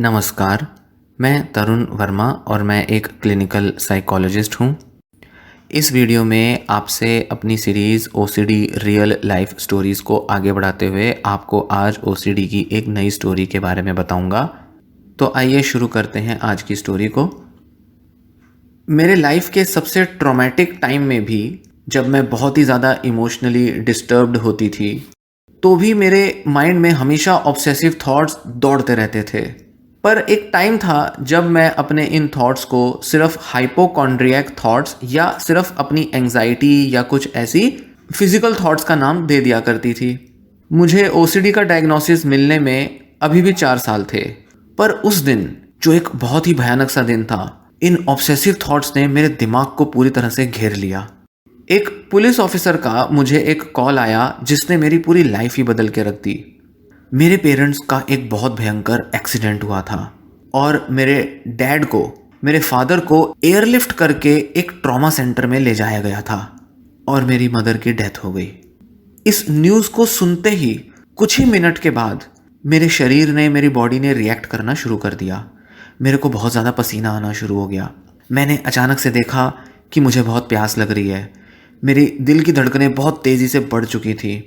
नमस्कार, मैं तरुण वर्मा और मैं एक क्लिनिकल साइकोलॉजिस्ट हूँ। इस वीडियो में आपसे अपनी series OCD real life stories को आगे बढ़ाते हुए आपको आज ओसीडी की एक नई स्टोरी के बारे में बताऊँगा। तो आइए शुरू करते हैं आज की स्टोरी को। मेरे लाइफ के सबसे ट्रॉमेटिक टाइम में भी जब मैं बहुत ही ज़्यादा इमोशनली डिस्टर्ब्ड होती थी, तो भी मेरे माइंड में हमेशा ऑब्सेसिव थॉट्स दौड़ते रहते थे। पर एक टाइम था जब मैं अपने इन थॉट्स को सिर्फ हाइपोकॉन्ड्रियक थॉट्स या सिर्फ अपनी एंजाइटी या कुछ ऐसी फिजिकल थॉट्स का नाम दे दिया करती थी। मुझे ओसीडी का डायग्नोसिस मिलने में अभी भी 4 साल थे, पर उस दिन जो एक बहुत ही भयानक सा दिन था, इन ऑब्सेसिव थॉट्स ने मेरे दिमाग को पूरी तरह से घेर लिया। एक पुलिस ऑफिसर का मुझे एक कॉल आया जिसने मेरी पूरी लाइफ ही बदल के रख दी। मेरे पेरेंट्स का एक बहुत भयंकर एक्सीडेंट हुआ था और मेरे फादर को एयरलिफ्ट करके एक ट्रॉमा सेंटर में ले जाया गया था और मेरी मदर की डेथ हो गई। इस न्यूज़ को सुनते ही कुछ ही मिनट के बाद मेरी बॉडी ने रिएक्ट करना शुरू कर दिया। मेरे को बहुत ज़्यादा पसीना आना शुरू हो गया। मैंने अचानक से देखा कि मुझे बहुत प्यास लग रही है। मेरी दिल की धड़कनें बहुत तेज़ी से बढ़ चुकी थी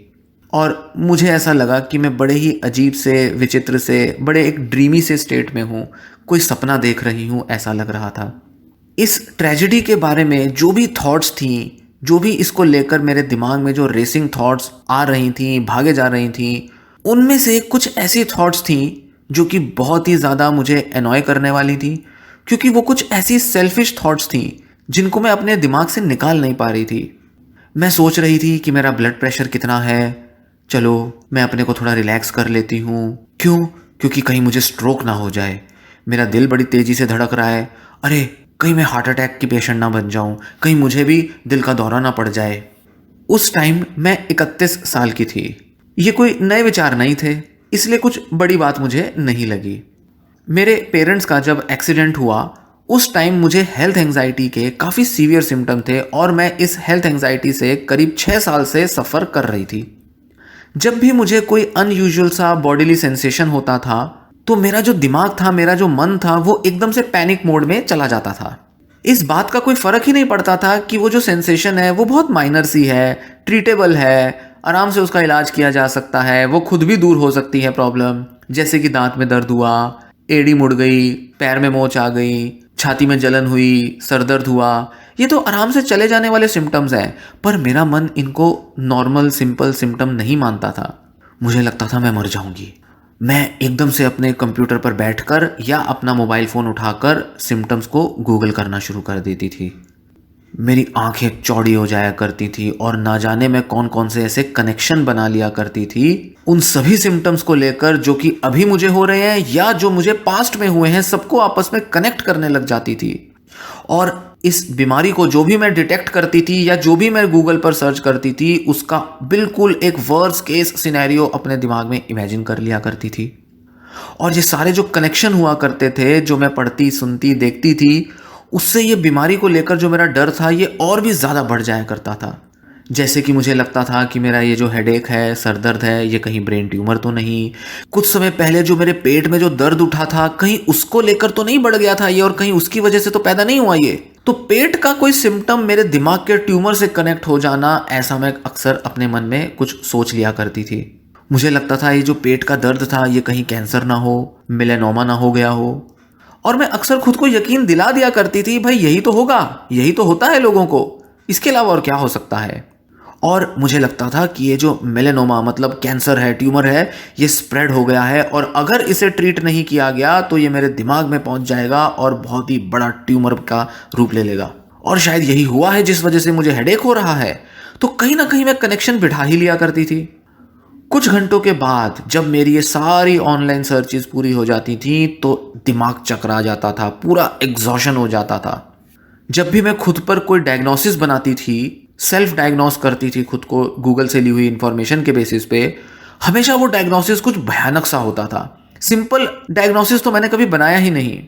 और मुझे ऐसा लगा कि मैं बड़े ही अजीब से, विचित्र से, बड़े एक ड्रीमी से स्टेट में हूँ, कोई सपना देख रही हूँ ऐसा लग रहा था। इस ट्रेजेडी के बारे में जो भी थॉट्स थी, जो भी इसको लेकर मेरे दिमाग में जो रेसिंग थॉट्स आ रही थी, भागे जा रही थी, उनमें से कुछ ऐसी थॉट्स थी जो कि बहुत ही ज़्यादा मुझे एनॉय करने वाली थी, क्योंकि वो कुछ ऐसी सेल्फिश थॉट्स थी जिनको मैं अपने दिमाग से निकाल नहीं पा रही थी। मैं सोच रही थी कि मेरा ब्लड प्रेशर कितना है, चलो मैं अपने को थोड़ा रिलैक्स कर लेती हूँ। क्यों? क्योंकि कहीं मुझे स्ट्रोक ना हो जाए। मेरा दिल बड़ी तेज़ी से धड़क रहा है। अरे कहीं मैं हार्ट अटैक की पेशेंट ना बन जाऊँ, कहीं मुझे भी दिल का दौरा ना पड़ जाए। उस टाइम मैं 31 साल की थी। ये कोई नए विचार नहीं थे, इसलिए कुछ बड़ी बात मुझे नहीं लगी। मेरे पेरेंट्स का जब एक्सीडेंट हुआ उस टाइम मुझे हेल्थ एंजाइटी के काफ़ी सीवियर सिम्टम थे और मैं इस हेल्थ एंजाइटी से करीब 6 साल से सफ़र कर रही थी। जब भी मुझे कोई अनयूजुअल सा बॉडीली सेंसेशन होता था तो मेरा जो दिमाग था, मेरा जो मन था, वो एकदम से पैनिक मोड में चला जाता था। इस बात का कोई फ़र्क ही नहीं पड़ता था कि वो जो सेंसेशन है वो बहुत माइनर सी है, ट्रीटेबल है, आराम से उसका इलाज किया जा सकता है, वो खुद भी दूर हो सकती है प्रॉब्लम। जैसे कि दांत में दर्द हुआ, एड़ी मुड़ गई, पैर में मोच आ गई, छाती में जलन हुई, सर दर्द हुआ, ये तो आराम से चले जाने वाले सिम्टम्स हैं। पर मेरा मन इनको नॉर्मल सिंपल सिम्टम नहीं मानता था। मुझे लगता था मैं मर जाऊंगी। मैं एकदम से अपने कंप्यूटर पर बैठकर या अपना मोबाइल फ़ोन उठाकर सिम्टम्स को गूगल करना शुरू कर देती थी। मेरी आंखें चौड़ी हो जाया करती थी और ना जाने मैं कौन कौन से ऐसे कनेक्शन बना लिया करती थी उन सभी सिम्टम्स को लेकर जो कि अभी मुझे हो रहे हैं या जो मुझे पास्ट में हुए हैं, सबको आपस में कनेक्ट करने लग जाती थी। और इस बीमारी को जो भी मैं डिटेक्ट करती थी या जो भी मैं गूगल पर सर्च करती थी, उसका बिल्कुल एक वर्स्ट केस सिनेरियो अपने दिमाग में इमेजिन कर लिया करती थी। और ये सारे जो कनेक्शन हुआ करते थे, जो मैं पढ़ती, सुनती, देखती थी, उससे ये बीमारी को लेकर जो मेरा डर था ये और भी ज़्यादा बढ़ जाया करता था। जैसे कि मुझे लगता था कि मेरा ये जो हेडेक है, सर दर्द है, ये कहीं ब्रेन ट्यूमर तो नहीं। कुछ समय पहले जो मेरे पेट में जो दर्द उठा था, कहीं उसको लेकर तो नहीं बढ़ गया था ये, और कहीं उसकी वजह से तो पैदा नहीं हुआ ये। तो पेट का कोई सिम्टम मेरे दिमाग के ट्यूमर से कनेक्ट हो जाना, ऐसा मैं अक्सर अपने मन में कुछ सोच लिया करती थी। मुझे लगता था ये जो पेट का दर्द था ये कहीं कैंसर ना हो, मेलेनोमा ना हो गया हो। और मैं अक्सर खुद को यकीन दिला दिया करती थी, भाई यही तो होगा, यही तो होता है लोगों को, इसके अलावा और क्या हो सकता है। और मुझे लगता था कि ये जो मेलेनोमा मतलब कैंसर है, ट्यूमर है, ये स्प्रेड हो गया है और अगर इसे ट्रीट नहीं किया गया तो ये मेरे दिमाग में पहुंच जाएगा और बहुत ही बड़ा ट्यूमर का रूप ले लेगा। और शायद यही हुआ है जिस वजह से मुझे हेडेक हो रहा है। तो कहीं ना कहीं मैं कनेक्शन बिठा ही लिया करती थी। कुछ घंटों के बाद जब मेरी ये सारी ऑनलाइन सर्चेस पूरी हो जाती थी तो दिमाग चकरा जाता था, पूरा एग्जॉशन हो जाता था। जब भी मैं खुद पर कोई डायग्नोसिस बनाती थी, सेल्फ डायग्नोस करती थी खुद को गूगल से ली हुई इंफॉर्मेशन के बेसिस पे, हमेशा वो डायग्नोसिस कुछ भयानक सा होता था। सिंपल डायग्नोसिस तो मैंने कभी बनाया ही नहीं।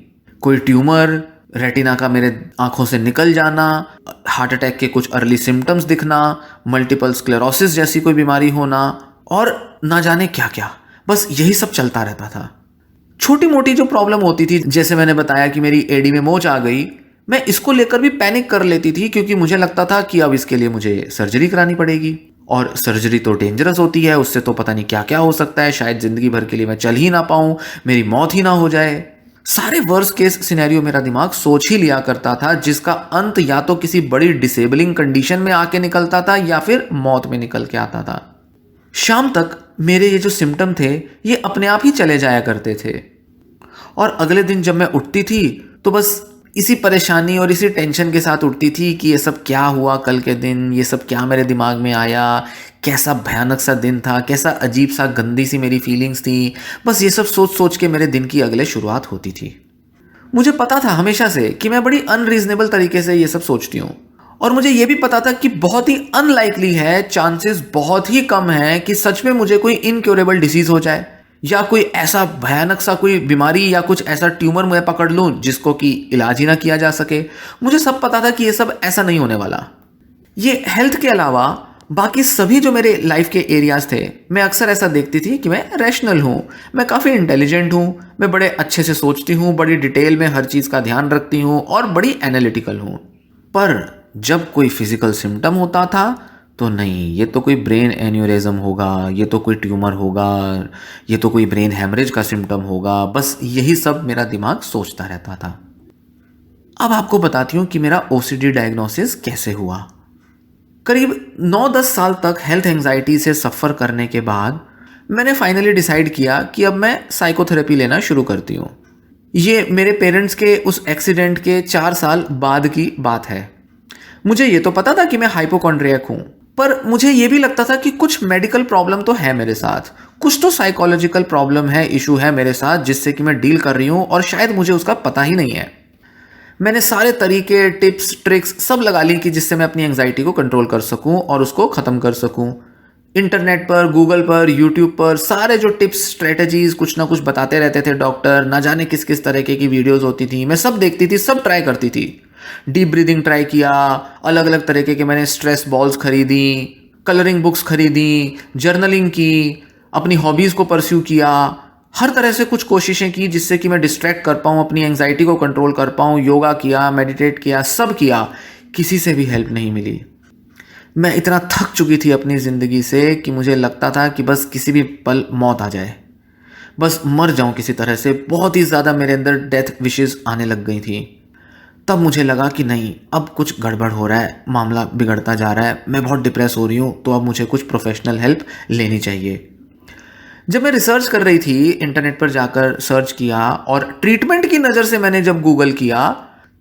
कोई ट्यूमर, रेटिना का मेरे आंखों से निकल जाना, हार्ट अटैक के कुछ अर्ली सिम्टम्स दिखना, मल्टीपल स्क्लेरोसिस जैसी कोई बीमारी होना और ना जाने क्या क्या, बस यही सब चलता रहता था। छोटी मोटी जो प्रॉब्लम होती थी, जैसे मैंने बताया कि मेरी एडी में मोच आ गई, मैं इसको लेकर भी पैनिक कर लेती थी क्योंकि मुझे लगता था कि अब इसके लिए मुझे सर्जरी करानी पड़ेगी और सर्जरी तो डेंजरस होती है, उससे तो पता नहीं क्या क्या हो सकता है, शायद जिंदगी भर के लिए मैं चल ही ना पाऊं, मेरी मौत ही ना हो जाए। सारे वर्स्ट केस सिनेरियो मेरा दिमाग सोच ही लिया करता था, जिसका अंत या तो किसी बड़ी डिसेबलिंग कंडीशन में आके निकलता था या फिर मौत में निकल के आता था। शाम तक मेरे ये जो सिम्टम थे ये अपने आप ही चले जाया करते थे और अगले दिन जब मैं उठती थी तो बस इसी परेशानी और इसी टेंशन के साथ उठती थी कि ये सब क्या हुआ कल के दिन, ये सब क्या मेरे दिमाग में आया, कैसा भयानक सा दिन था, कैसा अजीब सा गंदी सी मेरी फीलिंग्स थी। बस ये सब सोच सोच के मेरे दिन की अगले शुरुआत होती थी। मुझे पता था हमेशा से कि मैं बड़ी अनरीजनेबल तरीके से ये सब सोचती हूँ और मुझे ये भी पता था कि बहुत ही अनलाइकली है, चांसेस बहुत ही कम है कि सच में मुझे कोई इनक्योरेबल डिसीज हो जाए या कोई ऐसा भयानक सा कोई बीमारी या कुछ ऐसा ट्यूमर मैं पकड़ लूं जिसको कि इलाज ही ना किया जा सके। मुझे सब पता था कि ये सब ऐसा नहीं होने वाला। ये हेल्थ के अलावा बाकी सभी जो मेरे लाइफ के एरियाज थे, मैं अक्सर ऐसा देखती थी कि मैं रैशनल हूँ, मैं काफ़ी इंटेलिजेंट हूँ, मैं बड़े अच्छे से सोचती हूँ, बड़ी डिटेल में हर चीज़ का ध्यान रखती हूँ और बड़ी एनालिटिकल हूँ। पर जब कोई फिजिकल सिम्टम होता था तो नहीं, ये तो कोई ब्रेन एन्यूरिज्म होगा, ये तो कोई ट्यूमर होगा, ये तो कोई ब्रेन हेमरेज का सिम्टम होगा, बस यही सब मेरा दिमाग सोचता रहता था। अब आपको बताती हूँ कि मेरा ओसीडी डायग्नोसिस कैसे हुआ। करीब 9-10 साल तक हेल्थ एंजाइटी से सफ़र करने के बाद मैंने फाइनली डिसाइड किया कि अब मैं साइकोथेरेपी लेना शुरू करती हूँ। ये मेरे पेरेंट्स के उस एक्सीडेंट के 4 साल बाद की बात है। मुझे ये तो पता था कि मैं हाइपोकॉन्ड्रियक हूँ, पर मुझे ये भी लगता था कि कुछ मेडिकल प्रॉब्लम तो है मेरे साथ, कुछ तो साइकोलॉजिकल प्रॉब्लम है, इशू है मेरे साथ जिससे कि मैं डील कर रही हूँ और शायद मुझे उसका पता ही नहीं है। मैंने सारे तरीके, टिप्स, ट्रिक्स सब लगा ली कि जिससे मैं अपनी एंजाइटी को कंट्रोल कर सकूं और उसको ख़त्म कर सकूं। इंटरनेट पर, गूगल पर, यूट्यूब पर सारे जो टिप्स, स्ट्रेटजीज कुछ ना कुछ बताते रहते थे डॉक्टर, ना जाने किस किस तरीके की वीडियोस होती थी, मैं सब देखती थी, सब ट्राई करती थी। डीप ब्रीदिंग ट्राई किया, अलग अलग तरीके के मैंने स्ट्रेस बॉल्स खरीदी, कलरिंग बुक्स खरीदी, जर्नलिंग की, अपनी हॉबीज़ को परस्यू किया, हर तरह से कुछ कोशिशें की जिससे कि मैं डिस्ट्रैक्ट कर पाऊँ, अपनी एंजाइटी को कंट्रोल कर पाऊँ। योगा किया, मेडिटेट किया, सब किया, किसी से भी हेल्प नहीं मिली। मैं इतना थक चुकी थी अपनी ज़िंदगी से कि मुझे लगता था कि बस किसी भी पल मौत आ जाए, बस मर जाऊं किसी तरह से। बहुत ही ज़्यादा मेरे अंदर डेथ विशेस आने लग गई थी। तब मुझे लगा कि नहीं, अब कुछ गड़बड़ हो रहा है, मामला बिगड़ता जा रहा है, मैं बहुत डिप्रेस हो रही हूँ, तो अब मुझे कुछ प्रोफेशनल हेल्प लेनी चाहिए। जब मैं रिसर्च कर रही थी, इंटरनेट पर जाकर सर्च किया और ट्रीटमेंट की नज़र से मैंने जब गूगल किया,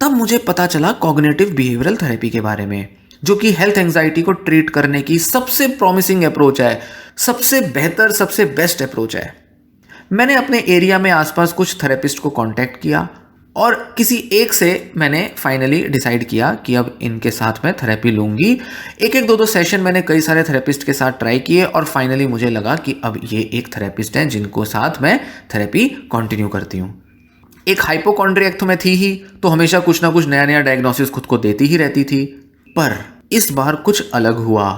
तब मुझे पता चला कॉग्निटिव बिहेवियरल थेरेपी के बारे में, जो कि हेल्थ एंजाइटी को ट्रीट करने की सबसे प्रॉमिसिंग अप्रोच है, सबसे बेहतर, सबसे बेस्ट अप्रोच है। मैंने अपने एरिया में आसपास कुछ थेरेपिस्ट को कांटेक्ट किया और किसी एक से मैंने फाइनली डिसाइड किया कि अब इनके साथ मैं थेरेपी लूँगी। एक एक दो दो सेशन मैंने कई सारे थेरेपिस्ट के साथ ट्राई किए और फाइनली मुझे लगा कि अब ये एक थेरेपिस्ट हैं जिनको साथ मैं थेरेपी कंटिन्यू करती हूँ। एक हाइपोकॉन्ड्रियक तो मैं थी ही, तो हमेशा कुछ ना कुछ नया नया डायग्नोसिस खुद को देती ही रहती थी। पर इस बार कुछ अलग हुआ।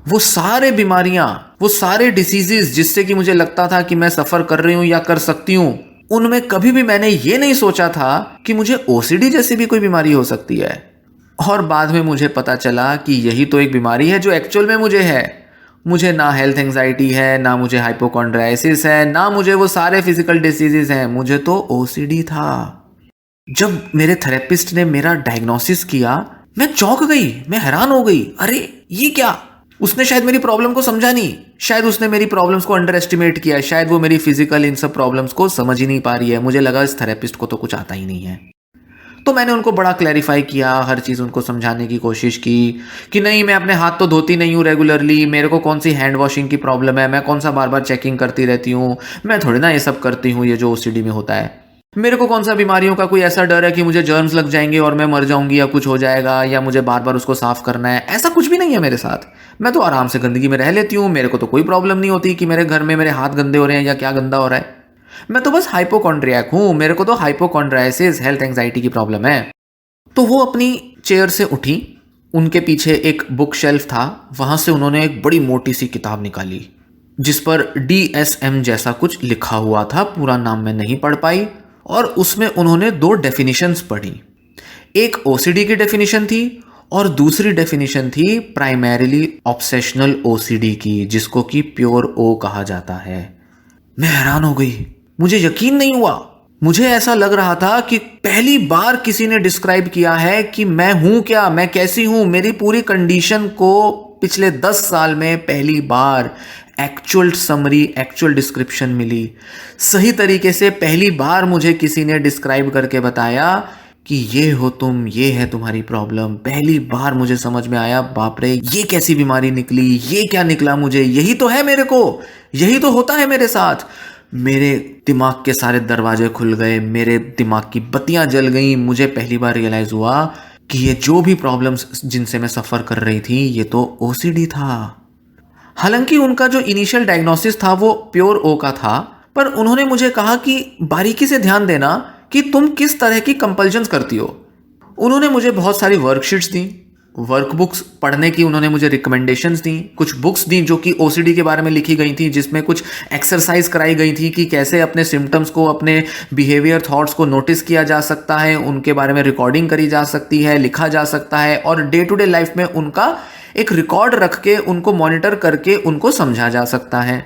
वो सारे बीमारियां, वो सारे डिसीजेस जिससे कि मुझे लगता था कि मैं सफ़र कर रही हूँ या कर सकती हूँ, उनमें कभी भी मैंने ये नहीं सोचा था कि मुझे ओसीडी जैसी भी कोई बीमारी हो सकती है। और बाद में मुझे पता चला कि यही तो एक बीमारी है जो एक्चुअल में मुझे है। मुझे ना हेल्थ एंजाइटी है, ना मुझे हाइपोकॉन्ड्राइसिस है, ना मुझे वो सारे फिजिकल डिसीजेस हैं, मुझे तो ओसीडी था। जब मेरे थेरेपिस्ट ने मेरा डायग्नोसिस किया, मैं चौंक गई, मैं हैरान हो गई। अरे ये क्या! उसने शायद मेरी प्रॉब्लम को समझा नहीं, शायद उसने मेरी प्रॉब्लम्स को अंडर एस्टिमेट किया है, शायद वो मेरी फिजिकल इन सब प्रॉब्लम्स को समझ ही नहीं पा रही है। मुझे लगा इस थेरेपिस्ट को तो कुछ आता ही नहीं है। तो मैंने उनको बड़ा क्लैरिफाई किया, हर चीज़ उनको समझाने की कोशिश की कि नहीं, मैं अपने हाथ तो धोती नहीं हूँ रेगुलरली, मेरे को कौन सी हैंड वॉशिंग की प्रॉब्लम है, मैं कौन सा बार बार चेकिंग करती रहती हूँ, मैं थोड़ी ना ये सब करती हूँ, ये जो ओसीडी में होता है। मेरे को कौन सा बीमारियों का कोई ऐसा डर है कि मुझे जर्म्स लग जाएंगे और मैं मर जाऊंगी या कुछ हो जाएगा, या मुझे बार बार उसको साफ करना है, ऐसा कुछ भी नहीं है मेरे साथ। मैं तो आराम से गंदगी में रह लेती हूँ, मेरे को तो कोई प्रॉब्लम नहीं होती कि मेरे घर में मेरे हाथ गंदे हो रहे हैं या क्या गंदा हो रहा है। मैं तो बस हाइपोकॉन्ड्रियक हूँ, मेरे को तो हाइपोकॉन्ड्राइसिस, हेल्थ एंजाइटी की प्रॉब्लम है। तो वो अपनी चेयर से उठी, उनके पीछे एक बुक शेल्फ था, वहाँ से उन्होंने एक बड़ी मोटी सी किताब निकाली जिस पर DSM जैसा कुछ लिखा हुआ था, पूरा नाम मैं नहीं पढ़ पाई। और उसमें उन्होंने दो डेफिनिशंस पढ़ी। एक OCD की डेफिनेशन थी और दूसरी डेफिनेशन थी प्राइमरीली ऑब्सेशनल OCD की, जिसको कि प्योर O कहा जाता है। मैं हैरान हो गई, मुझे यकीन नहीं हुआ। मुझे ऐसा लग रहा था कि पहली बार किसी ने डिस्क्राइब किया है कि मैं हूं क्या, मैं कैसी हूं। मेरी पूरी कंडीशन को पिछले 10 साल में पहली बार एक्चुअल समरी, एक्चुअल डिस्क्रिप्शन मिली। सही तरीके से पहली बार मुझे किसी ने डिस्क्राइब करके बताया कि ये हो तुम, ये है तुम्हारी प्रॉब्लम। पहली बार मुझे समझ में आया, बाप रे, ये कैसी बीमारी निकली, ये क्या निकला मुझे, यही तो है मेरे को, यही तो होता है मेरे साथ। मेरे दिमाग के सारे दरवाजे खुल गए, मेरे दिमाग की बत्तियां जल गई। मुझे पहली बार रियलाइज हुआ कि ये जो भी प्रॉब्लम्स जिनसे मैं सफ़र कर रही थी, ये तो OCD था। हालांकि उनका जो इनिशियल डायग्नोसिस था वो प्योर O का था, पर उन्होंने मुझे कहा कि बारीकी से ध्यान देना कि तुम किस तरह की कंपल्जन्स करती हो। उन्होंने मुझे बहुत सारी वर्कशीट्स दी, वर्कबुक्स पढ़ने की उन्होंने मुझे रिकमेंडेशंस दी, कुछ बुक्स दी जो कि OCD के बारे में लिखी गई थी, जिसमें कुछ एक्सरसाइज कराई गई थी कि कैसे अपने सिम्टम्स को, अपने बिहेवियर थॉट्स को नोटिस किया जा सकता है, उनके बारे में रिकॉर्डिंग करी जा सकती है, लिखा जा सकता है और डे टू डे लाइफ में उनका एक रिकॉर्ड रख के, उनको मॉनिटर करके उनको समझा जा सकता है।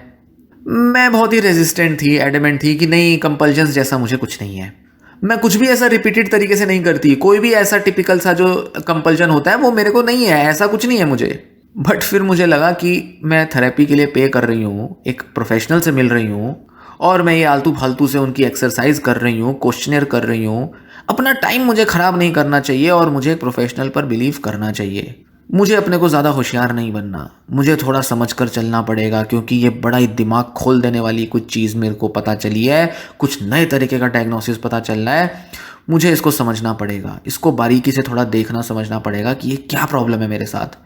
मैं बहुत ही रेजिस्टेंट थी, एडमेंट थी कि नहीं, कंपल्जन्स जैसा मुझे कुछ नहीं है। मैं कुछ भी ऐसा रिपीटेड तरीके से नहीं करती, कोई भी ऐसा टिपिकल सा जो कंपल्जन होता है वो मेरे को नहीं है, ऐसा कुछ नहीं है मुझे। बट फिर मुझे लगा कि मैं थेरेपी के लिए पे कर रही हूँ, एक प्रोफेशनल से मिल रही हूँ और मैं ये आलतू फालतू से उनकी एक्सरसाइज कर रही हूँ, क्वेश्चनर कर रही हूँ। अपना टाइम मुझे ख़राब नहीं करना चाहिए और मुझे एक प्रोफेशनल पर बिलीव करना चाहिए। मुझे अपने को ज़्यादा होशियार नहीं बनना, मुझे थोड़ा समझ कर चलना पड़ेगा, क्योंकि ये बड़ा ही दिमाग खोल देने वाली कुछ चीज़ मेरे को पता चली है, कुछ नए तरीके का डायग्नोसिस पता चल रहा है। मुझे इसको समझना पड़ेगा, इसको बारीकी से थोड़ा देखना समझना पड़ेगा कि ये क्या प्रॉब्लम है मेरे साथ।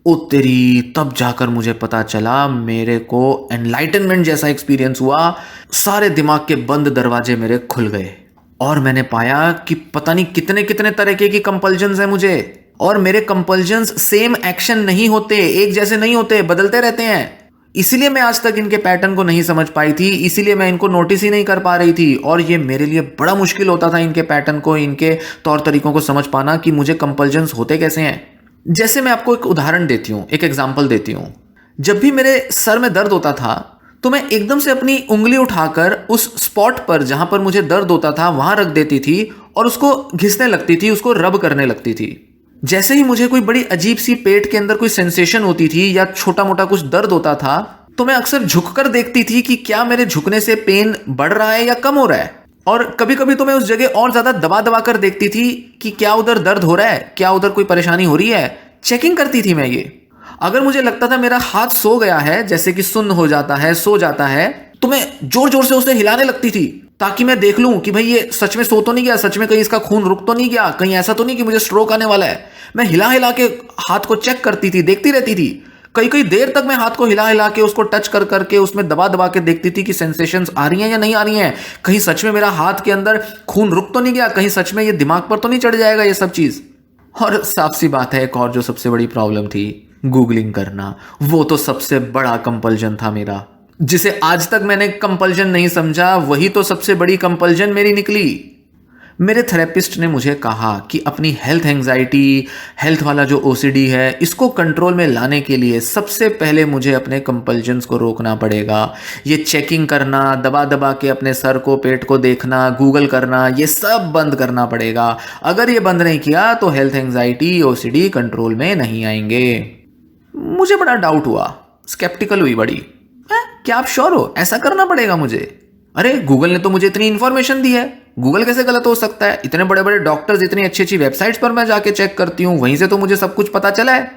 ओ तेरी, तब जाकर मुझे पता चला, मेरे को एनलाइटनमेंट जैसा एक्सपीरियंस हुआ। सारे दिमाग के बंद दरवाजे मेरे खुल गए और मैंने पाया कि पता नहीं कितने कितने तरीके की कंपल्जन्स हैं मुझे, और मेरे कंपल्जन्स सेम एक्शन नहीं होते, एक जैसे नहीं होते, बदलते रहते हैं। इसीलिए मैं आज तक इनके पैटर्न को नहीं समझ पाई थी, इसीलिए मैं इनको नोटिस ही नहीं कर पा रही थी और ये मेरे लिए बड़ा मुश्किल होता था इनके पैटर्न को, इनके तौर तरीकों को समझ पाना कि मुझे कंपल्जन्स होते कैसे हैं। जैसे मैं आपको एक उदाहरण देती हूँ, एक एग्जाम्पल देती हूँ। जब भी मेरे सर में दर्द होता था तो मैं एकदम से अपनी उंगली उठाकर उस स्पॉट पर जहां पर मुझे दर्द होता था वहां रख देती थी और उसको घिसने लगती थी, उसको रब करने लगती थी। जैसे ही मुझे कोई बड़ी अजीब सी पेट के अंदर कोई सेंसेशन होती थी या छोटा मोटा कुछ दर्द होता था तो मैं अक्सर झुककर देखती थी कि क्या मेरे झुकने से पेन बढ़ रहा है या कम हो रहा है। और कभी कभी तो मैं उस जगह और ज्यादा दबा दबा कर देखती थी कि क्या उधर दर्द हो रहा है, क्या उधर कोई परेशानी हो रही है। चेकिंग करती थी मैं ये। अगर मुझे लगता था मेरा हाथ सो गया है, जैसे कि सुन्न हो जाता है, सो जाता है, तो मैं जोर जोर से उसे हिलाने लगती थी ताकि मैं देख लूं कि भाई ये सच में सो तो नहीं गया, सच में कहीं इसका खून रुक तो नहीं गया, कहीं ऐसा तो नहीं कि मुझे स्ट्रोक आने वाला है। मैं हिला हिला के हाथ को चेक करती थी, देखती रहती थी। कई कई देर तक मैं हाथ को हिला हिला के, उसको टच कर करके, उसमें दबा दबा के देखती थी कि सेंसेशंस आ रही हैं या नहीं आ रही हैं। कहीं सच में मेरा हाथ के अंदर खून रुक तो नहीं गया, कहीं सच में ये दिमाग पर तो नहीं चढ़ जाएगा ये सब चीज। और साफ सी बात है, एक और जो सबसे बड़ी प्रॉब्लम थी, गूगलिंग करना। वो तो सबसे बड़ा कंपल्जन था मेरा, जिसे आज तक मैंने कंपल्जन नहीं समझा, वही तो सबसे बड़ी कंपल्जन मेरी निकली। मेरे थेरेपिस्ट ने मुझे कहा कि अपनी हेल्थ एंजाइटी, हेल्थ वाला जो OCD है, इसको कंट्रोल में लाने के लिए सबसे पहले मुझे अपने कंपल्जन्स को रोकना पड़ेगा। ये चेकिंग करना, दबा दबा के अपने सर को, पेट को देखना, गूगल करना, ये सब बंद करना पड़ेगा। अगर ये बंद नहीं किया तो हेल्थ एंजाइटी, OCD कंट्रोल में नहीं आएंगे। मुझे बड़ा डाउट हुआ, स्केप्टिकल हुई बड़ी। क्या आप श्योर हो ऐसा करना पड़ेगा मुझे? अरे गूगल ने तो मुझे इतनी इंफॉर्मेशन दी है, गूगल कैसे गलत हो सकता है? इतने बड़े बड़े डॉक्टर्स, इतनी अच्छी अच्छी वेबसाइट्स पर मैं जाके चेक करती हूँ, वहीं से तो मुझे सब कुछ पता चला है।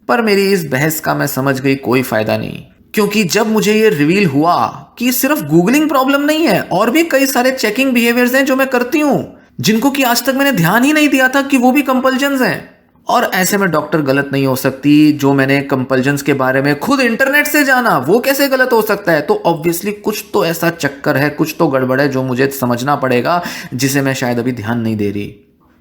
पर मेरी इस बहस का मैं समझ गई कोई फायदा नहीं, क्योंकि जब मुझे ये रिवील हुआ कि सिर्फ गूगलिंग प्रॉब्लम नहीं है, और भी कई सारे चेकिंग बिहेवियर्स हैं जो मैं करती हूँ, जिनको कि आज तक मैंने ध्यान ही नहीं दिया था कि वो भी कंपल्जन्स हैं। और ऐसे में डॉक्टर गलत नहीं हो सकती। जो मैंने कंपल्जन्स के बारे में खुद इंटरनेट से जाना, वो कैसे गलत हो सकता है? तो ऑब्वियसली कुछ तो ऐसा चक्कर है, कुछ तो गड़बड़ है जो मुझे समझना पड़ेगा, जिसे मैं शायद अभी ध्यान नहीं दे रही।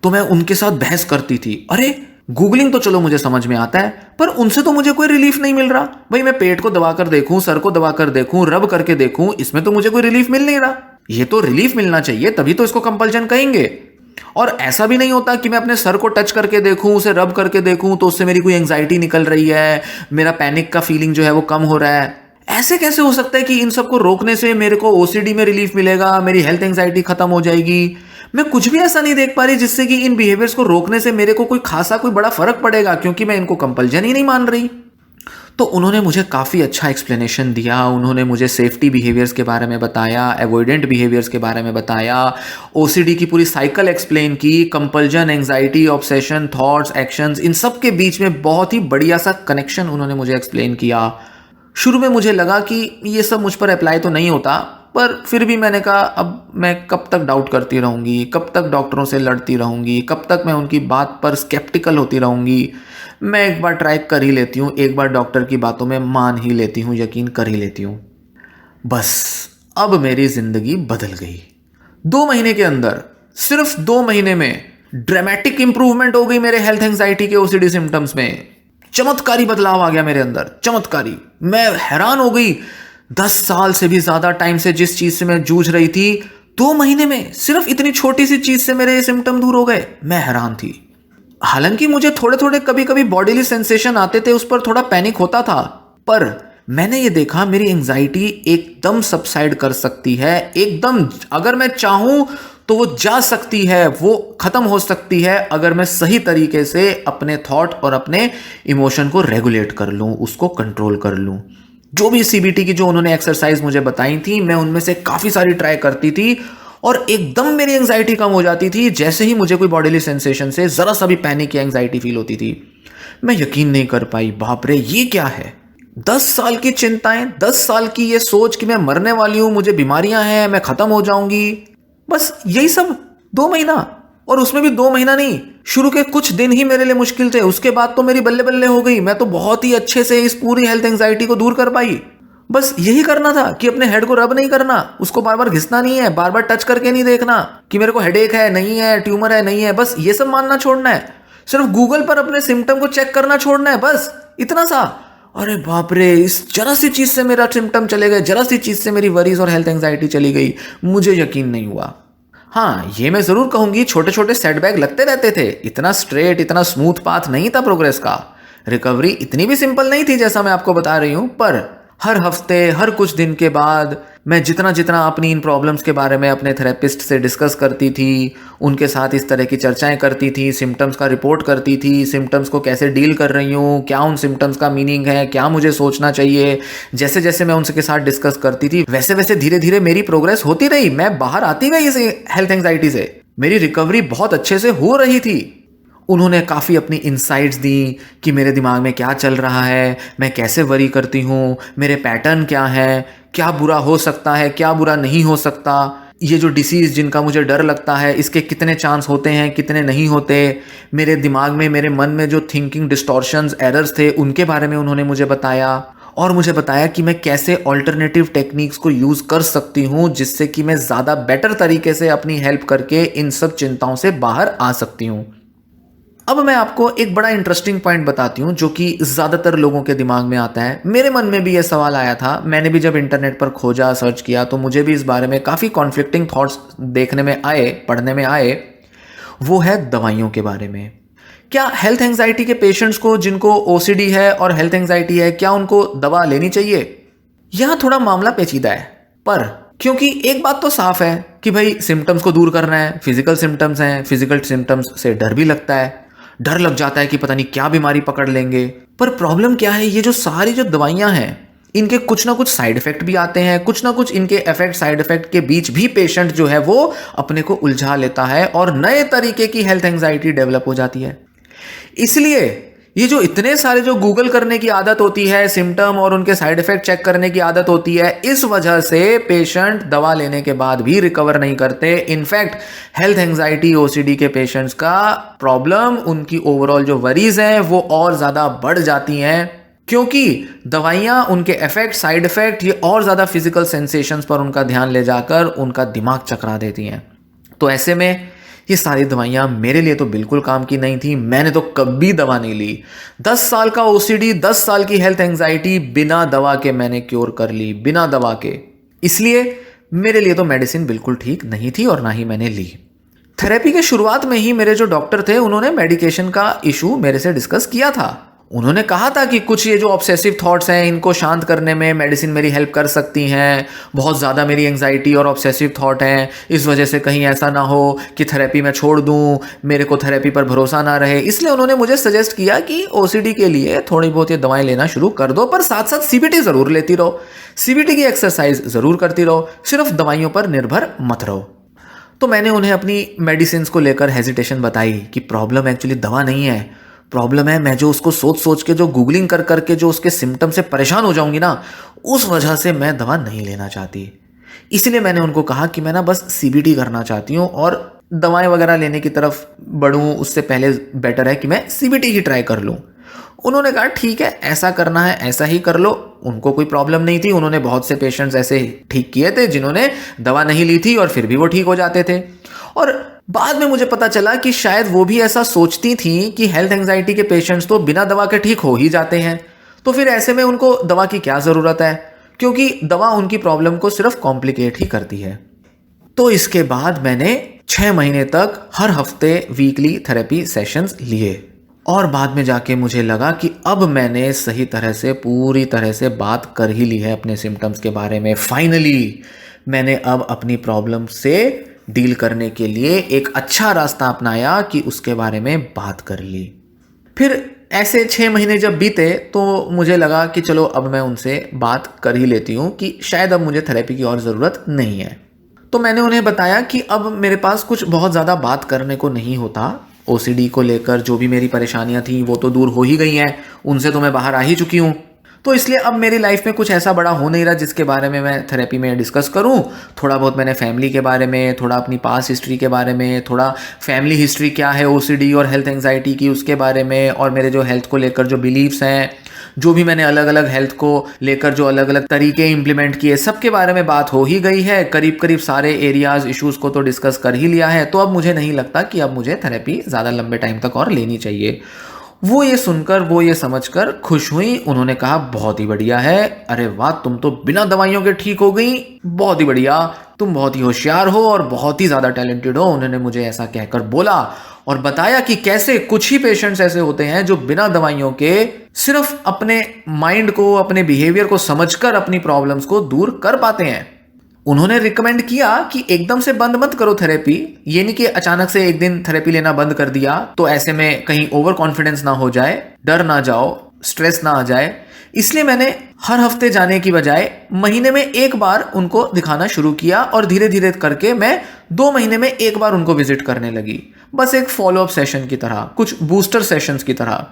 तो मैं उनके साथ बहस करती थी। अरे गूगलिंग तो चलो मुझे समझ में आता है, पर उनसे तो मुझे कोई रिलीफ नहीं मिल रहा। भाई मैं पेट को दबाकर देखूं, सर को दबाकर देखूं, रब करके देखूं, इसमें तो मुझे कोई रिलीफ मिल नहीं रहा। ये तो रिलीफ मिलना चाहिए, तभी तो इसको कंपल्जन कहेंगे। और ऐसा भी नहीं होता कि मैं अपने सर को टच करके देखूं, उसे रब करके देखूं तो उससे मेरी कोई एंग्जाइटी निकल रही है, मेरा पैनिक का फीलिंग जो है वो कम हो रहा है। ऐसे कैसे हो सकता है कि इन सबको रोकने से मेरे को ओसीडी में रिलीफ मिलेगा, मेरी हेल्थ एंग्जाइटी खत्म हो जाएगी? मैं कुछ भी ऐसा नहीं देख पा रही जिससे कि इन बिहेवियर्स को रोकने से मेरे को कोई खासा कोई बड़ा फर्क पड़ेगा, क्योंकि मैं इनको कंपल्जन ही नहीं मान रही। तो उन्होंने मुझे काफ़ी अच्छा एक्सप्लेनेशन दिया। उन्होंने मुझे सेफ्टी बिहेवियर्स के बारे में बताया, अवॉइडेंट बिहेवियर्स के बारे में बताया, ओसीडी की पूरी साइकिल एक्सप्लेन की, compulsion, anxiety, obsession, thoughts, actions, इन सब के बीच में बहुत ही बढ़िया सा कनेक्शन उन्होंने मुझे एक्सप्लेन किया। शुरू में मुझे लगा कि ये सब मुझ पर अप्लाई तो नहीं होता, पर फिर भी मैंने कहा अब मैं कब तक डाउट करती रहूँगी, कब तक डॉक्टरों से लड़ती रहूँगी, कब तक मैं उनकी बात पर स्केप्टिकल होती रहूँगी। मैं एक बार ट्राई कर ही लेती हूँ, एक बार डॉक्टर की बातों में मान ही लेती हूँ, यकीन कर ही लेती हूँ। बस अब मेरी ज़िंदगी बदल गई। 2 महीने के अंदर, सिर्फ 2 महीने में ड्रामेटिक इंप्रूवमेंट हो गई मेरे हेल्थ एंग्जाइटी के ओसीडी सिम्टम्स में। चमत्कारी बदलाव आ गया मेरे अंदर, चमत्कारी। मैं हैरान हो गई। 10 साल से भी ज्यादा टाइम से जिस चीज से मैं जूझ रही थी, 2 महीने में सिर्फ इतनी छोटी सी चीज से मेरे ये सिम्टम दूर हो गए। मैं हैरान थी। हालांकि मुझे थोड़े थोड़े कभी कभी बॉडीली सेंसेशन आते थे, उस पर थोड़ा पैनिक होता था, पर मैंने ये देखा मेरी एंग्जाइटी एकदम सबसाइड कर सकती है, एकदम। अगर मैं चाहूं तो वो जा सकती है, वो खत्म हो सकती है, अगर मैं सही तरीके से अपने थॉट और अपने इमोशन को रेगुलेट कर लूं, उसको कंट्रोल कर लूं। जो भी सीबीटी की जो उन्होंने एक्सरसाइज मुझे बताई थी, मैं उनमें से काफ़ी सारी ट्राई करती थी और एकदम मेरी एंग्जाइटी कम हो जाती थी जैसे ही मुझे कोई बॉडीली सेंसेशन से ज़रा सा भी पैनिक या एंग्जाइटी फील होती थी। मैं यकीन नहीं कर पाई, बाप रे ये क्या है। 10 साल की चिंताएं, 10 साल की ये सोच कि मैं मरने वाली हूं, मुझे बीमारियां हैं, मैं खत्म हो जाऊंगी, बस यही सब 2 महीना। और उसमें भी 2 महीना नहीं, शुरू के कुछ दिन ही मेरे लिए मुश्किल थे, उसके बाद तो मेरी बल्ले बल्ले हो गई। मैं तो बहुत ही अच्छे से इस पूरी हेल्थ एंग्जाइटी को दूर कर पाई। बस यही करना था कि अपने हेड को रब नहीं करना, उसको बार बार घिसना नहीं है, बार बार टच करके नहीं देखना कि मेरे को हेडेक है नहीं है, ट्यूमर है नहीं है, बस ये सब मानना छोड़ना है। सिर्फ गूगल पर अपने सिम्टम को चेक करना छोड़ना है, बस इतना सा। अरे बाप रे, इस जरा सी चीज से मेरा सिम्टम चले गए, जरा सी चीज से मेरी वरीज और हेल्थ एंग्जाइटी चली गई। मुझे यकीन नहीं हुआ। हाँ, ये मैं जरूर कहूंगी, छोटे छोटे सेटबैक लगते रहते थे, इतना स्ट्रेट, इतना स्मूथ पाथ नहीं था प्रोग्रेस का। रिकवरी इतनी भी सिंपल नहीं थी जैसा मैं आपको बता रही हूं, पर हर हफ्ते, हर कुछ दिन के बाद मैं जितना जितना अपनी इन प्रॉब्लम्स के बारे में अपने थेरेपिस्ट से डिस्कस करती थी, उनके साथ इस तरह की चर्चाएं करती थी, सिम्टम्स का रिपोर्ट करती थी, सिम्टम्स को कैसे डील कर रही हूँ, क्या उन सिम्टम्स का मीनिंग है, क्या मुझे सोचना चाहिए, जैसे जैसे मैं उनके साथ डिस्कस करती थी वैसे वैसे धीरे धीरे मेरी प्रोग्रेस होती रही। मैं बाहर आती गई इस हेल्थ एंग्जाइटी से, मेरी रिकवरी बहुत अच्छे से हो रही थी। उन्होंने काफ़ी अपनी इंसाइट्स दी कि मेरे दिमाग में क्या चल रहा है, मैं कैसे वरी करती हूँ, मेरे पैटर्न क्या है, क्या बुरा हो सकता है, क्या बुरा नहीं हो सकता, ये जो डिसीज़ जिनका मुझे डर लगता है इसके कितने चांस होते हैं, कितने नहीं होते, मेरे दिमाग में, मेरे मन में जो थिंकिंग डिस्टॉर्शंस, एरर्स थे उनके बारे में उन्होंने मुझे बताया। और मुझे बताया कि मैं कैसे ऑल्टरनेटिव टेक्निक्स को यूज़ कर सकती हूँ जिससे कि मैं ज़्यादा बेटर तरीके से अपनी हेल्प करके इन सब चिंताओं से बाहर आ सकती हूँ। अब मैं आपको एक बड़ा इंटरेस्टिंग पॉइंट बताती हूँ जो कि ज़्यादातर लोगों के दिमाग में आता है। मेरे मन में भी ये सवाल आया था, मैंने भी जब इंटरनेट पर खोजा, सर्च किया तो मुझे भी इस बारे में काफ़ी कॉन्फ्लिक्टिंग थॉट्स देखने में आए, पढ़ने में आए। वो है दवाइयों के बारे में। क्या हेल्थ एंग्जाइटी के पेशेंट्स को जिनको ओसीडी है और हेल्थ एंग्जाइटी है, क्या उनको दवा लेनी चाहिए? यहाँ थोड़ा मामला पेचीदा है, पर क्योंकि एक बात तो साफ है कि भाई सिम्टम्स को दूर करना है, फिजिकल सिम्टम्स हैं, फिजिकल सिम्टम्स से डर भी लगता है, डर लग जाता है कि पता नहीं क्या बीमारी पकड़ लेंगे। पर प्रॉब्लम क्या है, ये जो सारी जो दवाइयां हैं इनके कुछ ना कुछ साइड इफेक्ट भी आते हैं, कुछ ना कुछ इनके इफेक्ट साइड इफेक्ट के बीच भी पेशेंट जो है वो अपने को उलझा लेता है और नए तरीके की हेल्थ एंग्जाइटी डेवलप हो जाती है। इसलिए ये जो इतने सारे जो गूगल करने की आदत होती है, सिम्टम और उनके साइड इफेक्ट चेक करने की आदत होती है, इस वजह से पेशेंट दवा लेने के बाद भी रिकवर नहीं करते। इनफैक्ट हेल्थ एंग्जाइटी ओसीडी के पेशेंट्स का प्रॉब्लम, उनकी ओवरऑल जो वरीज हैं वो और ज्यादा बढ़ जाती हैं, क्योंकि दवाइयां उनके इफेक्ट, साइड इफेक्ट, ये और ज्यादा फिजिकल सेंसेशंस पर उनका ध्यान ले जाकर उनका दिमाग चकरा देती हैं। तो ऐसे में ये सारी दवाइयाँ मेरे लिए तो बिल्कुल काम की नहीं थी, मैंने तो कभी दवा नहीं ली। 10 साल का ओसीडी, 10 साल की हेल्थ एंग्जाइटी बिना दवा के मैंने क्योर कर ली, बिना दवा के। इसलिए मेरे लिए तो मेडिसिन बिल्कुल ठीक नहीं थी और ना ही मैंने ली। थेरेपी के शुरुआत में ही मेरे जो डॉक्टर थे उन्होंने मेडिकेशन का इशू मेरे से डिस्कस किया था। उन्होंने कहा था कि कुछ ये जो ऑब्सेसिव थॉट्स हैं इनको शांत करने में मेडिसिन मेरी हेल्प कर सकती हैं। बहुत ज़्यादा मेरी एंग्जाइटी और ऑब्सेसिव थॉट हैं, इस वजह से कहीं ऐसा ना हो कि थेरेपी मैं छोड़ दूं, मेरे को थेरेपी पर भरोसा ना रहे। इसलिए उन्होंने मुझे सजेस्ट किया कि ओसीडी के लिए थोड़ी बहुत ये दवाएं लेना शुरू कर दो, पर साथ साथ सीबीटी ज़रूर लेती रहो, सीबीटी की एक्सरसाइज ज़रूर करती रहो, सिर्फ दवाइयों पर निर्भर मत रहो। तो मैंने उन्हें अपनी मेडिसिन को लेकर हेजिटेशन बताई कि प्रॉब्लम एक्चुअली दवा नहीं है, प्रॉब्लम है मैं जो उसको सोच सोच के, जो गूगलिंग कर करके जो उसके सिम्टम से परेशान हो जाऊंगी ना, उस वजह से मैं दवा नहीं लेना चाहती। इसलिए मैंने उनको कहा कि मैं ना बस सीबीटी करना चाहती हूँ और दवाएं वगैरह लेने की तरफ बढ़ूँ उससे पहले बेटर है कि मैं सीबीटी ही ट्राई कर लूँ। उन्होंने कहा ठीक है, ऐसा करना है ऐसा ही कर लो। उनको कोई प्रॉब्लम नहीं थी, उन्होंने बहुत से पेशेंट्स ऐसे ठीक किए थे जिन्होंने दवा नहीं ली थी और फिर भी वो ठीक हो जाते थे। और बाद में मुझे पता चला कि शायद वो भी ऐसा सोचती थी कि हेल्थ एंग्जाइटी के पेशेंट्स तो बिना दवा के ठीक हो ही जाते हैं, तो फिर ऐसे में उनको दवा की क्या ज़रूरत है, क्योंकि दवा उनकी प्रॉब्लम को सिर्फ कॉम्प्लिकेट ही करती है। तो इसके बाद मैंने 6 महीने तक हर हफ्ते वीकली थेरेपी सेशंस लिए और बाद में जाके मुझे लगा कि अब मैंने सही तरह से, पूरी तरह से बात कर ही ली है अपने सिम्टम्स के बारे में। फाइनली मैंने अब अपनी प्रॉब्लम से डील करने के लिए एक अच्छा रास्ता अपनाया कि उसके बारे में बात कर ली। फिर ऐसे 6 महीने जब बीते तो मुझे लगा कि चलो अब मैं उनसे बात कर ही लेती हूँ कि शायद अब मुझे थेरेपी की और ज़रूरत नहीं है। तो मैंने उन्हें बताया कि अब मेरे पास कुछ बहुत ज़्यादा बात करने को नहीं होता। ओसीडी को लेकर जो भी मेरी परेशानियां थी वो तो दूर हो ही गई हैं, उनसे तो मैं बाहर आ ही चुकी हूँ। तो इसलिए अब मेरी लाइफ में कुछ ऐसा बड़ा हो नहीं रहा जिसके बारे में मैं थेरेपी में डिस्कस करूं। थोड़ा बहुत मैंने फैमिली के बारे में, थोड़ा अपनी पास्ट हिस्ट्री के बारे में, थोड़ा फैमिली हिस्ट्री क्या है ओसीडी और हेल्थ एंग्जाइटी की उसके बारे में, और मेरे जो हेल्थ को लेकर जो बिलीव्स हैं, जो भी मैंने अलग अलग हेल्थ को लेकर जो अलग अलग तरीके इंप्लीमेंट किए, सबके बारे में बात हो ही गई है। करीब करीब सारे एरियाज, इश्यूज को तो डिस्कस कर ही लिया है। तो अब मुझे नहीं लगता कि अब मुझे थेरेपी ज़्यादा लंबे टाइम तक और लेनी चाहिए। वो ये सुनकर, वो ये समझकर खुश हुई। उन्होंने कहा बहुत ही बढ़िया है, अरे वाह तुम तो बिना दवाइयों के ठीक हो गई, बहुत ही बढ़िया, तुम बहुत ही होशियार हो और बहुत ही ज़्यादा टैलेंटेड हो। उन्होंने मुझे ऐसा कहकर बोला और बताया कि कैसे कुछ ही पेशेंट्स ऐसे होते हैं जो बिना दवाइयों के सिर्फ अपने माइंड को, अपने बिहेवियर को समझकर अपनी प्रॉब्लम्स को दूर कर पाते हैं। उन्होंने रिकमेंड किया कि एकदम से बंद मत करो थेरेपी, ये नहीं कि अचानक से एक दिन थेरेपी लेना बंद कर दिया तो ऐसे में कहीं ओवर कॉन्फिडेंस ना हो जाए, डर ना जाओ, स्ट्रेस ना आ जाए। इसलिए मैंने हर हफ्ते जाने की बजाय महीने में एक बार उनको दिखाना शुरू किया और धीरे धीरे करके मैं 2 महीने में एक बार उनको विजिट करने लगी, बस एक फॉलोअप सेशन की तरह, कुछ बूस्टर सेशंस की तरह।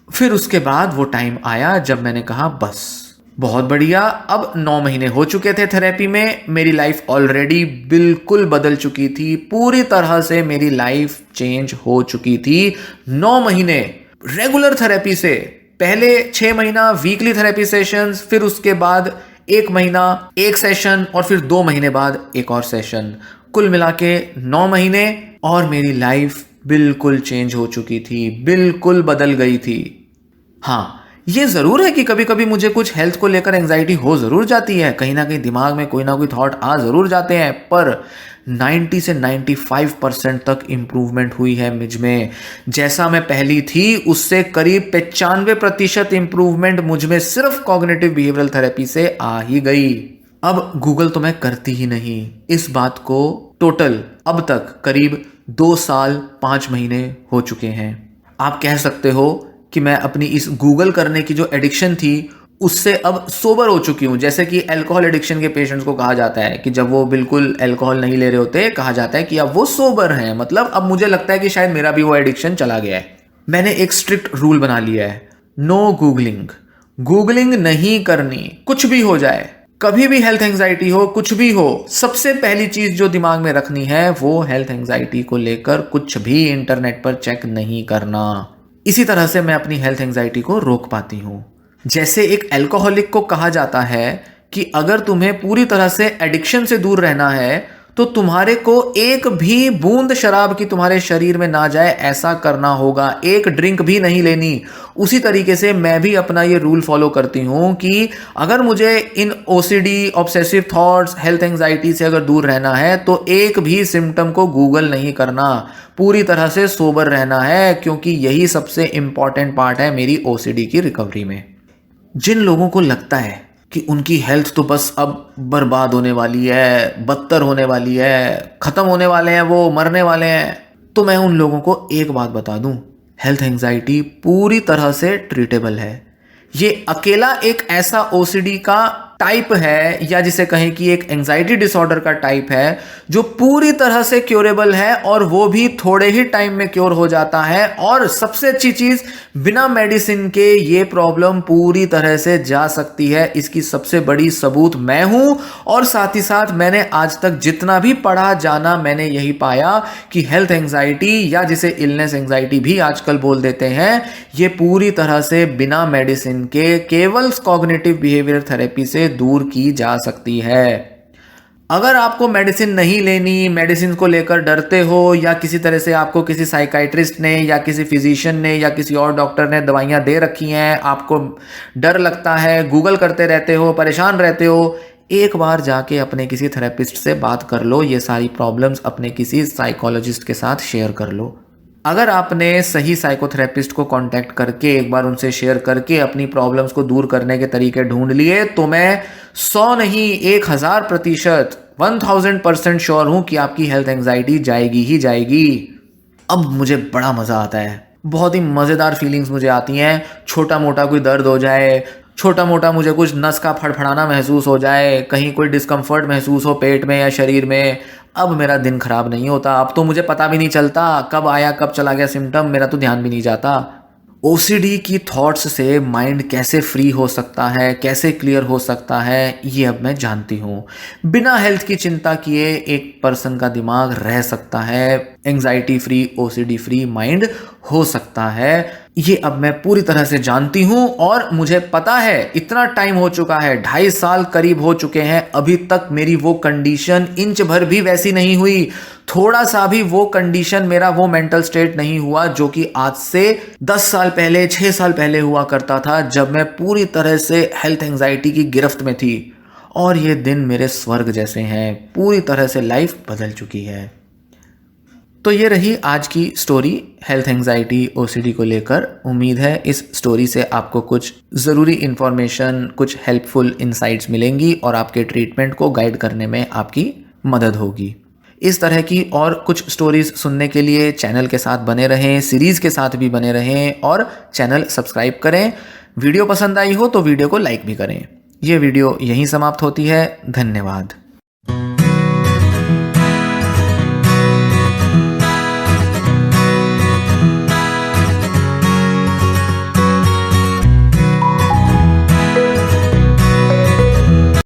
फिर उसके बाद वो टाइम आया जब मैंने कहा बस बहुत बढ़िया, अब 9 महीने हो चुके थे थेरेपी में, मेरी लाइफ ऑलरेडी बिल्कुल बदल चुकी थी, पूरी तरह से मेरी लाइफ चेंज हो चुकी थी। 9 महीने रेगुलर थेरेपी से, पहले 6 महीना वीकली थेरेपी सेशंस, फिर उसके बाद 1 महीना एक सेशन और फिर 2 महीने बाद एक और सेशन, कुल मिला के 9 महीने और मेरी लाइफ बिल्कुल चेंज हो चुकी थी, बिल्कुल बदल गई थी। हाँ, ये ज़रूर है कि कभी कभी मुझे कुछ हेल्थ को लेकर एंग्जाइटी हो ज़रूर जाती है, कहीं ना कहीं दिमाग में कोई ना कोई थॉट आ ज़रूर जाते हैं, पर 90 से 95% तक इम्प्रूवमेंट हुई है मुझ में। जैसा मैं पहली थी उससे करीब 95% इम्प्रूवमेंट मुझ में सिर्फ कॉग्निटिव बिहेवियरल थेरेपी से आ ही गई। अब गूगल तो मैं करती ही नहीं। इस बात को टोटल अब तक करीब 2 साल 5 महीने हो चुके हैं। आप कह सकते हो कि मैं अपनी इस गूगल करने की जो एडिक्शन थी उससे अब सोबर हो चुकी हूँ। जैसे कि अल्कोहल एडिक्शन के पेशेंट्स को कहा जाता है कि जब वो बिल्कुल अल्कोहल नहीं ले रहे होते, कहा जाता है कि अब वो सोबर हैं। मतलब अब मुझे लगता है कि शायद मेरा भी वो एडिक्शन चला गया है। मैंने एक स्ट्रिक्ट रूल बना लिया है, नो गूगलिंग। गूगलिंग नहीं करनी, कुछ भी हो जाए, कभी भी हेल्थ एंग्जाइटी हो, कुछ भी हो, सबसे पहली चीज जो दिमाग में रखनी है वो हेल्थ एंग्जाइटी को लेकर कुछ भी इंटरनेट पर चेक नहीं करना। इसी तरह से मैं अपनी हेल्थ एंग्जाइटी को रोक पाती हूँ। जैसे एक अल्कोहलिक को कहा जाता है कि अगर तुम्हें पूरी तरह से एडिक्शन से दूर रहना है तो तुम्हारे को एक भी बूंद शराब की तुम्हारे शरीर में ना जाए ऐसा करना होगा, एक ड्रिंक भी नहीं लेनी। उसी तरीके से मैं भी अपना ये रूल फॉलो करती हूँ कि अगर मुझे इन OCD, obsessive thoughts, health anxiety से अगर दूर रहना है तो एक भी सिम्टम को गूगल नहीं करना, पूरी तरह से सोबर रहना है, क्योंकि यही सबसे इंपॉर्टेंट पार्ट है मेरी ओसीडी की रिकवरी में। जिन लोगों को लगता है कि उनकी हेल्थ तो बस अब बर्बाद होने वाली है, बदतर होने वाली है, खत्म होने वाले हैं, वो मरने वाले हैं, तो मैं उन लोगों को एक बात बता दूं, हेल्थ एंजाइटी पूरी तरह से ट्रीटेबल है। ये अकेला एक ऐसा ओसीडी का टाइप है, या जिसे कहें कि एक एंजाइटी डिसऑर्डर का टाइप है, जो पूरी तरह से क्योरेबल है, और वो भी थोड़े ही टाइम में क्योर हो जाता है। और सबसे अच्छी चीज, बिना मेडिसिन के ये प्रॉब्लम पूरी तरह से जा सकती है। इसकी सबसे बड़ी सबूत मैं हूं, और साथ ही साथ मैंने आज तक जितना भी पढ़ा जाना, मैंने यही पाया कि हेल्थ एंजाइटी, या जिसे इलनेस एंजाइटी भी आजकल बोल देते हैं, ये पूरी तरह से बिना मेडिसिन के केवल कॉग्निटिव बिहेवियर थेरेपी से दूर की जा सकती है। अगर आपको मेडिसिन नहीं लेनी, मेडिसिन को लेकर डरते हो, या किसी तरह से आपको किसी साइकाइट्रिस्ट ने या किसी फिजिशियन ने या किसी और डॉक्टर ने दवाइयां दे रखी हैं, आपको डर लगता है, गूगल करते रहते हो, परेशान रहते हो, एक बार जाके अपने किसी थेरेपिस्ट से बात कर लो। ये सारी प्रॉब्लम्स अपने किसी साइकोलॉजिस्ट के साथ शेयर कर लो। अगर आपने सही साइकोथेरेपिस्ट को कांटेक्ट करके, एक बार उनसे शेयर करके अपनी प्रॉब्लम्स को दूर करने के तरीके ढूंढ लिए, तो मैं 100 नहीं 1000% 1000% श्योर हूं कि आपकी हेल्थ एंजाइटी जाएगी ही जाएगी। अब मुझे बड़ा मजा आता है, बहुत ही मजेदार फीलिंग्स मुझे आती हैं। छोटा मोटा कोई दर्द हो जाए, छोटा मोटा मुझे कुछ नस का फड़फड़ाना महसूस हो जाए, कहीं कोई डिस्कम्फर्ट महसूस हो पेट में या शरीर में, अब मेरा दिन खराब नहीं होता। अब तो मुझे पता भी नहीं चलता कब आया कब चला गया सिम्टम, मेरा तो ध्यान भी नहीं जाता। ओसीडी की थॉट्स से माइंड कैसे फ्री हो सकता है, कैसे क्लियर हो सकता है, ये अब मैं जानती हूँ। बिना हेल्थ की चिंता किए एक पर्सन का दिमाग रह सकता है, anxiety free, OCD free mind हो सकता है। ये अब मैं पूरी तरह से जानती हूँ, और मुझे पता है, इतना टाइम हो चुका है, 2.5 साल करीब हो चुके हैं, अभी तक मेरी वो कंडीशन इंच भर भी वैसी नहीं हुई, थोड़ा सा भी वो कंडीशन, मेरा वो मेंटल स्टेट नहीं हुआ जो कि आज से 10 साल पहले, 6 साल पहले हुआ करता था, जब मैं पूरी तरह से हेल्थ एंजाइटी की गिरफ्त में थी। और ये दिन मेरे स्वर्ग जैसे हैं, पूरी तरह से लाइफ बदल चुकी है। तो ये रही आज की स्टोरी हेल्थ एंजाइटी ओसीडी को लेकर। उम्मीद है इस स्टोरी से आपको कुछ ज़रूरी इन्फॉर्मेशन, कुछ हेल्पफुल इंसाइट्स मिलेंगी, और आपके ट्रीटमेंट को गाइड करने में आपकी मदद होगी। इस तरह की और कुछ स्टोरीज सुनने के लिए चैनल के साथ बने रहें, सीरीज़ के साथ भी बने रहें, और चैनल सब्सक्राइब करें। वीडियो पसंद आई हो तो वीडियो को लाइक भी करें। ये वीडियो यहीं समाप्त होती है। धन्यवाद।